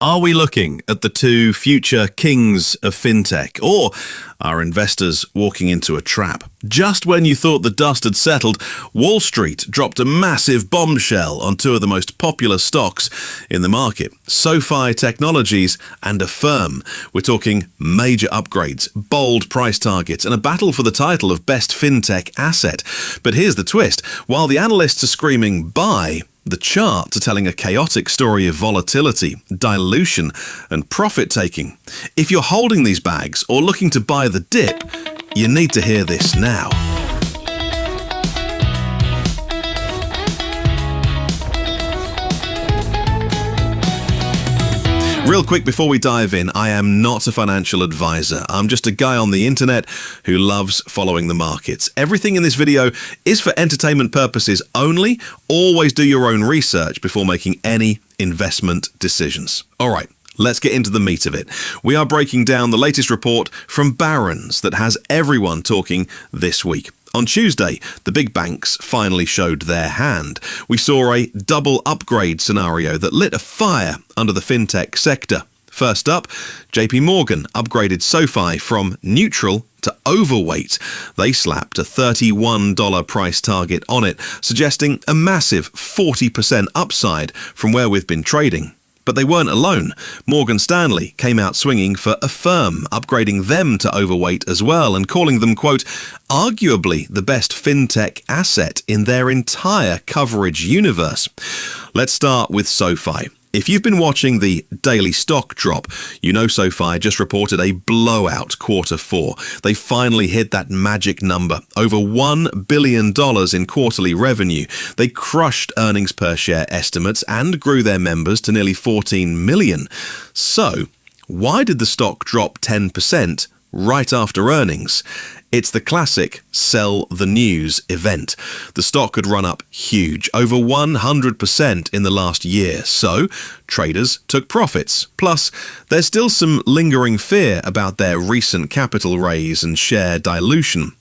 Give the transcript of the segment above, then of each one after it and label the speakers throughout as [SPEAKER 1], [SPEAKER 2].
[SPEAKER 1] Are we looking at the two future kings of fintech, or are investors walking into a trap? Just when you thought the dust had settled, Wall Street dropped a massive bombshell on two of the most popular stocks in the market, SoFi Technologies and Affirm. We're talking major upgrades, bold price targets, and a battle for the title of best fintech asset. But here's the twist. While the analysts are screaming buy, the charts are telling a chaotic story of volatility, dilution, and profit-taking. If you're holding these bags or looking to buy the dip, you need to hear this now. Real quick before we dive in, I am not a financial advisor. I'm just a guy on the internet who loves following the markets. Everything in this video is for entertainment purposes only. Always do your own research before making any investment decisions. All right, let's get into the meat of it. We are breaking down the latest report from Barron's that has everyone talking this week. On Tuesday, the big banks finally showed their hand. We saw a double upgrade scenario that lit a fire under the fintech sector. First up, JP Morgan upgraded SoFi from neutral to overweight. They slapped a $31 price target on it, suggesting a massive 40% upside from where we've been trading. But they weren't alone. Morgan Stanley came out swinging for Affirm, upgrading them to overweight as well and calling them, quote, arguably the best fintech asset in their entire coverage universe. Let's start with SoFi. If you've been watching the daily stock drop, you know SoFi just reported a blowout Q4. They finally hit that magic number, over $1 billion in quarterly revenue. They crushed earnings per share estimates and grew their members to nearly 14 million. So, why did the stock drop 10% right after earnings? It's the classic sell the news event. The stock had run up huge, over 100% in the last year, so traders took profits. Plus, there's still some lingering fear about their recent capital raise and share dilution.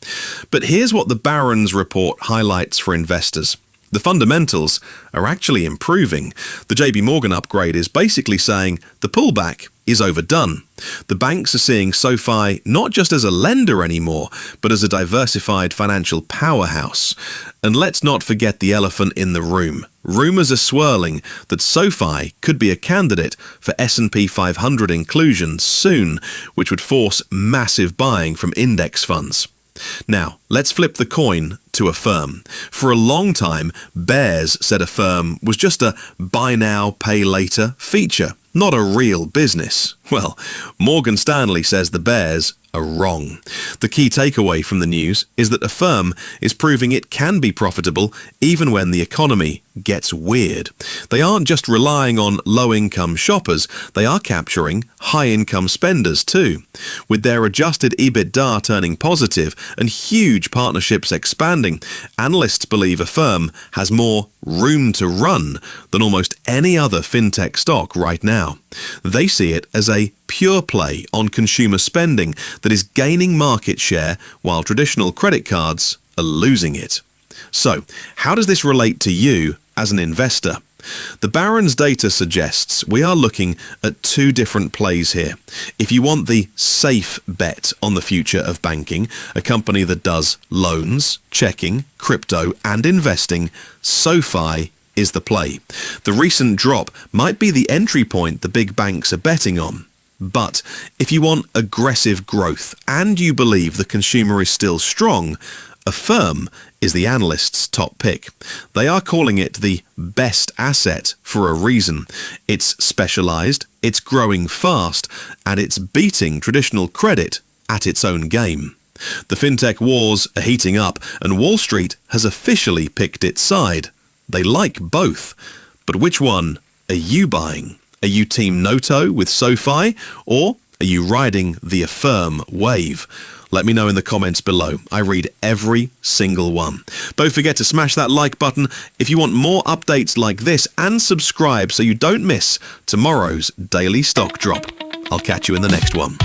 [SPEAKER 1] But here's what the Barron's report highlights for investors. The fundamentals are actually improving. The JP Morgan upgrade is basically saying the pullback is overdone. The banks are seeing SoFi not just as a lender anymore, but as a diversified financial powerhouse. And let's not forget the elephant in the room. Rumors are swirling that SoFi could be a candidate for S&P 500 inclusion soon, which would force massive buying from index funds. Now, let's flip the coin to Affirm. For a long time, bears said Affirm was just a buy now, pay later feature, not a real business. Well, Morgan Stanley says the bears are wrong. The key takeaway from the news is that Affirm is proving it can be profitable even when the economy gets weird. They aren't just relying on low-income shoppers, they are capturing high-income spenders too. With their adjusted EBITDA turning positive and huge partnerships expanding, analysts believe Affirm has more room to run than almost any other fintech stock right now. They see it as a pure play on consumer spending that is gaining market share while traditional credit cards are losing it. So, how does this relate to you as an investor? The Barron's data suggests we are looking at two different plays here. If you want the safe bet on the future of banking, a company that does loans, checking, crypto, and investing, SoFi is the play. The recent drop might be the entry point the big banks are betting on. But if you want aggressive growth and you believe the consumer is still strong, Affirm is the analysts' top pick. They are calling it the best asset for a reason. It's specialized, it's growing fast, and it's beating traditional credit at its own game. The fintech wars are heating up, and Wall Street has officially picked its side. They like both. But which one are you buying? Are you Team Noto with SoFi, or are you riding the Affirm wave? Let me know in the comments below. I read every single one. Don't forget to smash that like button if you want more updates like this, and subscribe so you don't miss tomorrow's daily stock drop. I'll catch you in the next one.